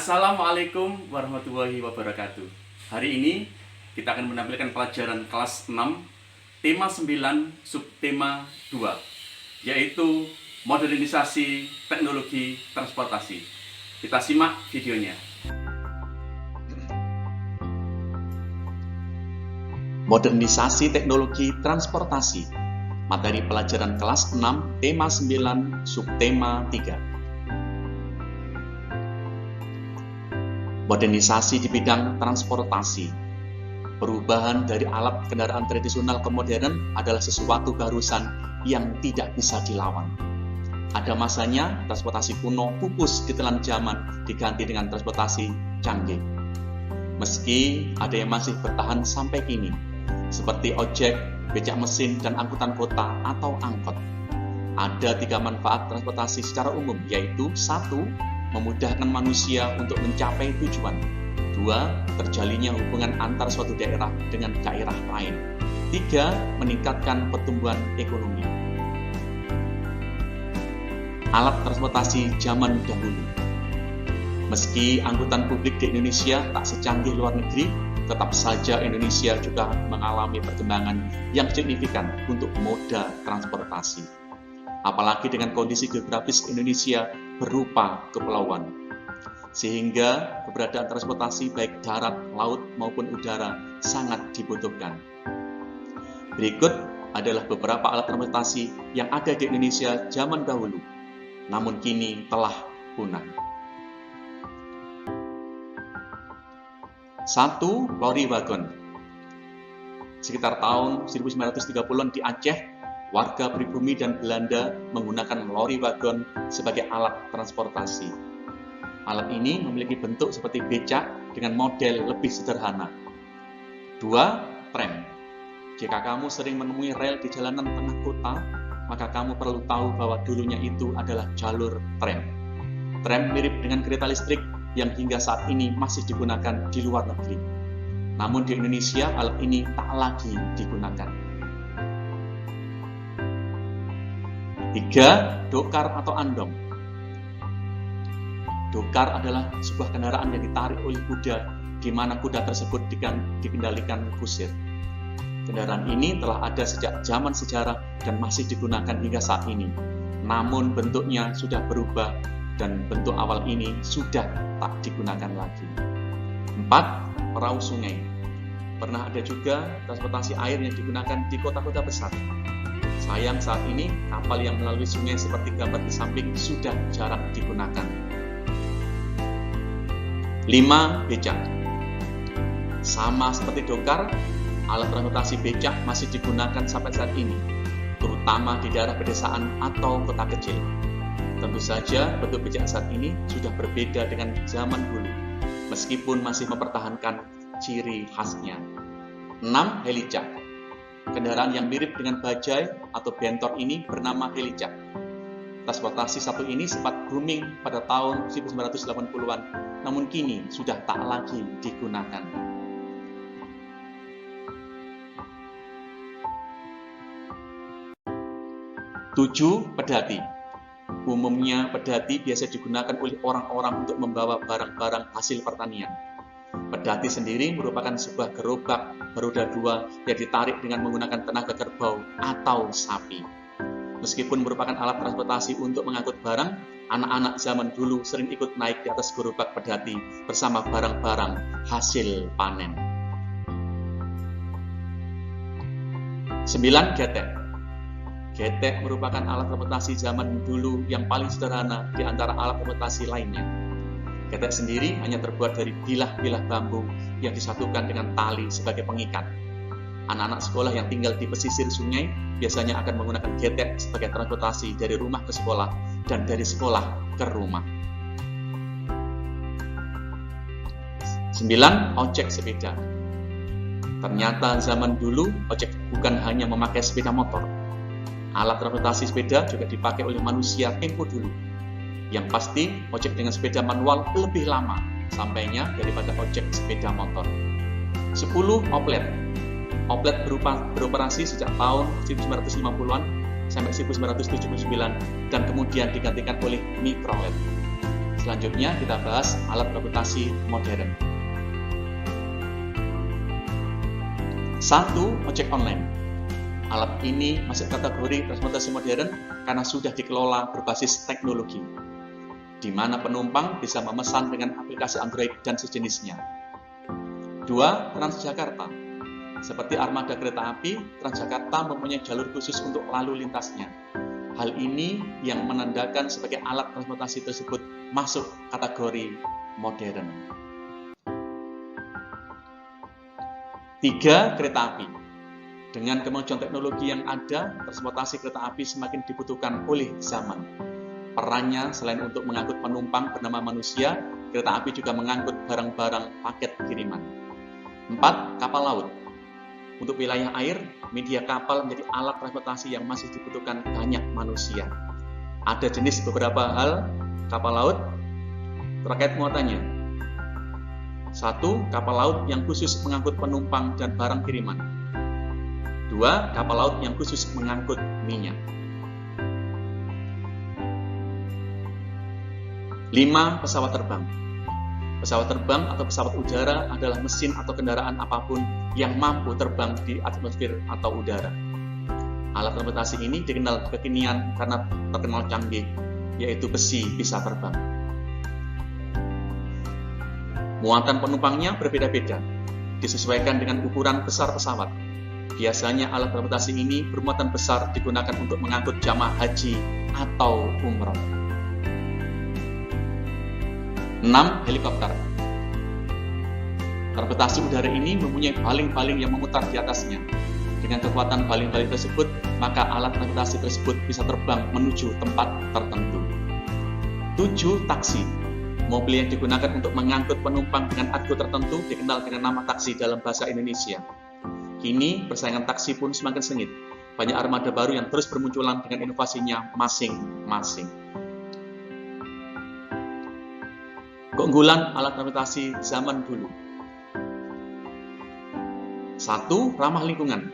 Assalamualaikum warahmatullahi wabarakatuh. Hari ini kita akan menampilkan pelajaran kelas 6, tema 9, subtema 2, yaitu modernisasi teknologi transportasi. Kita simak videonya. Modernisasi teknologi transportasi. Materi pelajaran kelas 6, tema 9, subtema 3. Modernisasi di bidang transportasi. Perubahan dari alat kendaraan tradisional ke modern adalah sesuatu keharusan yang tidak bisa dilawan. Ada masanya transportasi kuno pupus ditelan zaman diganti dengan transportasi canggih. Meski ada yang masih bertahan sampai kini, seperti ojek, becak mesin, dan angkutan kota atau angkot. Ada 3 manfaat transportasi secara umum, yaitu 1. Memudahkan manusia untuk mencapai tujuan. 2. Terjalinnya hubungan antar suatu daerah dengan daerah lain. 3. Meningkatkan pertumbuhan ekonomi. Alat transportasi zaman dahulu. Meski angkutan publik di Indonesia tak secanggih luar negeri, tetap saja Indonesia juga mengalami perkembangan yang signifikan untuk moda transportasi. Apalagi dengan kondisi geografis Indonesia berupa kepulauan, sehingga keberadaan transportasi baik darat, laut maupun udara sangat dibutuhkan. Berikut adalah beberapa alat transportasi yang ada di Indonesia zaman dahulu, namun kini telah punah. 1. Lori wagon. Sekitar tahun 1930-an di Aceh, warga pribumi dan Belanda menggunakan lori wagon sebagai alat transportasi. Alat ini memiliki bentuk seperti becak dengan model lebih sederhana. 2. Tram. Jika kamu sering menemui rel di jalanan tengah kota, maka kamu perlu tahu bahwa dulunya itu adalah jalur tram. Tram mirip dengan kereta listrik yang hingga saat ini masih digunakan di luar negeri. Namun di Indonesia alat ini tak lagi digunakan. 3. Dokar atau andong. Dokar adalah sebuah kendaraan yang ditarik oleh kuda, di mana kuda tersebut dikendalikan kusir. Kendaraan ini telah ada sejak zaman sejarah dan masih digunakan hingga saat ini. Namun bentuknya sudah berubah dan bentuk awal ini sudah tak digunakan lagi. 4. Perahu sungai. Pernah ada juga transportasi air yang digunakan di kota-kota besar. Sayang saat ini kapal yang melalui sungai seperti gambar di samping sudah jarang digunakan. 5. Becak. Sama seperti dokar, alat transportasi becak masih digunakan sampai saat ini, terutama di daerah pedesaan atau kota kecil. Tentu saja bentuk becak saat ini sudah berbeda dengan zaman dulu, meskipun masih mempertahankan ciri khasnya. 6. Helicak. Kendaraan yang mirip dengan bajai atau bentor ini bernama helicak. Transportasi satu ini sempat booming pada tahun 1980-an, namun kini sudah tak lagi digunakan. 7. Pedati. Umumnya pedati biasa digunakan oleh orang-orang untuk membawa barang-barang hasil pertanian. Pedati sendiri merupakan sebuah gerobak beroda 2 yang ditarik dengan menggunakan tenaga kerbau atau sapi. Meskipun merupakan alat transportasi untuk mengangkut barang, anak-anak zaman dulu sering ikut naik di atas gerobak pedati bersama barang-barang hasil panen. 9. Getek. Getek merupakan alat transportasi zaman dulu yang paling sederhana di antara alat transportasi lainnya. Getek sendiri hanya terbuat dari bilah-bilah bambu yang disatukan dengan tali sebagai pengikat. Anak-anak sekolah yang tinggal di pesisir sungai biasanya akan menggunakan getek sebagai transportasi dari rumah ke sekolah dan dari sekolah ke rumah. 9. Ojek sepeda. Ternyata zaman dulu ojek bukan hanya memakai sepeda motor. Alat transportasi sepeda juga dipakai oleh manusia tempo dulu. Yang pasti, ojek dengan sepeda manual lebih lama sampainya daripada ojek sepeda motor. 10. Oplet. Oplet beroperasi sejak tahun 1950-an sampai 1979 dan kemudian digantikan oleh mikrolet. Selanjutnya kita bahas alat transportasi modern. 1. Ojek online. Alat ini masuk kategori transportasi modern karena sudah dikelola berbasis teknologi, di mana penumpang bisa memesan dengan aplikasi Android dan sejenisnya. 2. Transjakarta. Seperti armada kereta api, Transjakarta mempunyai jalur khusus untuk lalu lintasnya. Hal ini yang menandakan sebagai alat transportasi tersebut masuk kategori modern. 3. Kereta api. Dengan kemajuan teknologi yang ada, transportasi kereta api semakin dibutuhkan oleh zaman. Perannya selain untuk mengangkut penumpang bernama manusia, kereta api juga mengangkut barang-barang paket kiriman. 4. Kapal laut. Untuk wilayah air, media kapal menjadi alat transportasi yang masih dibutuhkan banyak manusia. Ada jenis beberapa hal kapal laut terkait muatannya. 1. Kapal laut yang khusus mengangkut penumpang dan barang kiriman. 2. Kapal laut yang khusus mengangkut minyak. 5. Pesawat terbang. Pesawat terbang atau pesawat udara adalah mesin atau kendaraan apapun yang mampu terbang di atmosfer atau udara. Alat transportasi ini dikenal kekinian karena terkenal canggih, yaitu besi bisa terbang. Muatan penumpangnya berbeda-beda, disesuaikan dengan ukuran besar pesawat. Biasanya alat transportasi ini bermuatan besar digunakan untuk mengangkut jamaah haji atau umroh. 6. Helikopter. Transportasi udara ini mempunyai baling-baling yang memutar di atasnya. Dengan kekuatan baling-baling tersebut, maka alat transportasi tersebut bisa terbang menuju tempat tertentu. 7. Taksi. Mobil yang digunakan untuk mengangkut penumpang dengan atribut tertentu dikenal dengan nama taksi dalam bahasa Indonesia. Kini, persaingan taksi pun semakin sengit. Banyak armada baru yang terus bermunculan dengan inovasinya masing-masing. Keunggulan alat transportasi zaman dulu. 1. Ramah lingkungan.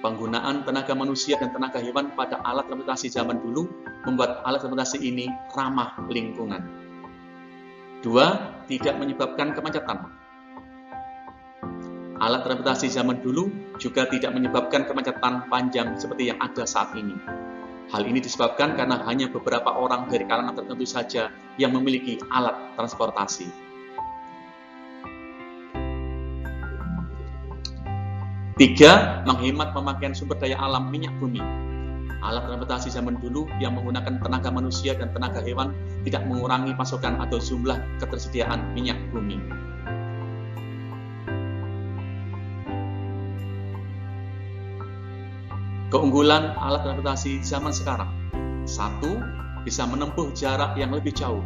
Penggunaan tenaga manusia dan tenaga hewan pada alat transportasi zaman dulu membuat alat transportasi ini ramah lingkungan. 2. Tidak menyebabkan kemacetan. Alat transportasi zaman dulu juga tidak menyebabkan kemacetan panjang seperti yang ada saat ini. Hal ini disebabkan karena hanya beberapa orang dari kalangan tertentu saja yang memiliki alat transportasi. 3. Menghemat pemakaian sumber daya alam minyak bumi. Alat transportasi zaman dulu yang menggunakan tenaga manusia dan tenaga hewan tidak mengurangi pasokan atau jumlah ketersediaan minyak bumi. Keunggulan alat transportasi zaman sekarang. 1. Bisa menempuh jarak yang lebih jauh.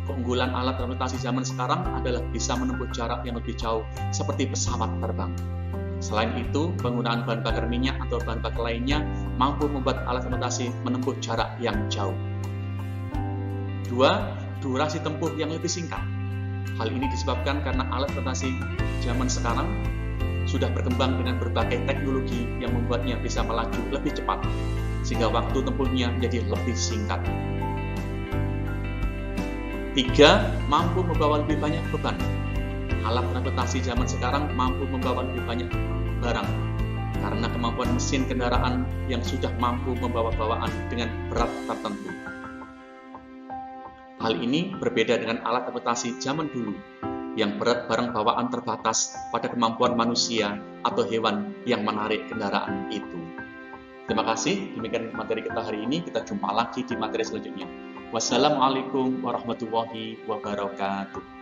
Keunggulan alat transportasi zaman sekarang adalah bisa menempuh jarak yang lebih jauh seperti pesawat terbang. Selain itu, penggunaan bahan bakar minyak atau bahan bakar lainnya mampu membuat alat transportasi menempuh jarak yang jauh. 2. Durasi tempuh yang lebih singkat. Hal ini disebabkan karena alat transportasi zaman sekarang sudah berkembang dengan berbagai teknologi yang membuatnya bisa melaju lebih cepat, sehingga waktu tempuhnya menjadi lebih singkat. 3. Mampu membawa lebih banyak beban. Alat transportasi zaman sekarang mampu membawa lebih banyak barang, karena kemampuan mesin kendaraan yang sudah mampu membawa bawaan dengan berat tertentu. Hal ini berbeda dengan alat transportasi zaman dulu, yang berat barang bawaan terbatas pada kemampuan manusia atau hewan yang menarik kendaraan itu. Terima kasih, demikian materi kita hari ini. Kita jumpa lagi di materi selanjutnya. Wassalamualaikum warahmatullahi wabarakatuh.